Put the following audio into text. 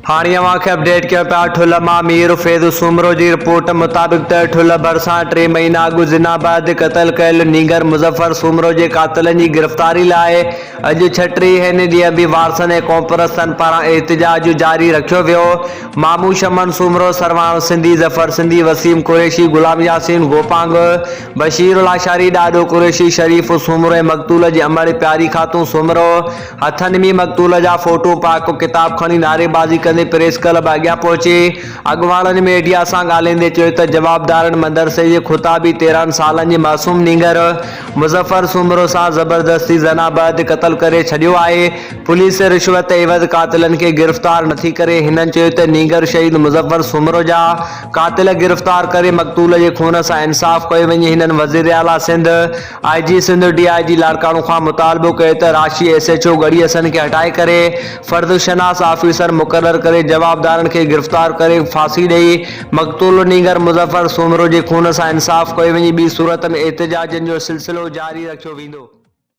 हाणे अव्हांखे अपडेट कयो पिया ठुल मां मीर फैज़ सूमरो जी रिपोर्ट मुताबिक़ त ठुल भरिसां 3 महीना अॻु जिनाबाद क़तल कयल नीगर मुज़फ़र सूमरो जे कातिलनि जी गिरफ़्तारी लाइ अॼु 36 ॾींहं बि वारसनि ऐं कौमपरस्तनि पारां एहतिजाज जारी रखियो वियो। मामू शमन सूमरो, सरवाण सिंधी, ज़फ़र सिंधी, वसीम कुरैशी, गुलाम यासीन गोपांग, बशीर लाशारी, ॾाॾो कुरैशी, शरीफ़ सूमरो ऐं मक़तूल जी अमड़ प्यारी ख़ातून सूमरो हथनि में मक़तूल जा फोटो पाक किताब खणी नारेबाज़ी प्रेस क्लब अॻियां पहुची अॻवाननि मीडिया सां ॻाल्हाईंदे चयो त जवाबदारनि मदरसे जे खुताबी 13 सालनि जे मासूम नीगर मुज़फ़र सूमरो सां ज़बरदस्ती जनाबाद क़तल करे छॾियो आहे। पुलिस रिश्वत एवज़ कातिलनि खे गिरफ़्तार नथी करे। हिननि चयो त नीगर शहीद मुज़फ़र सूमरो जा कातिल गिरफ़्तार करे मक़तूल जे खून सां इंसाफ़ कयो वञे। हिननि वज़ीर आला सिंध, IG सिंध, DIG लाड़काणो खां मुतालबो कयो त राशि SHO गड़ीअसन खे हटाए करे फ़र्द शनास ऑफिसर मुक़रर करे जवाबदारनि खे गिरफ़्तार करे फांसी ॾेई मक़तूल नीगर मुज़फ़र सूमरो जे खून सां इंसाफ़ कयो वञे। ॿी सूरत में एहतिजाजनि जो सिलसिलो जारी रखियो वेंदो।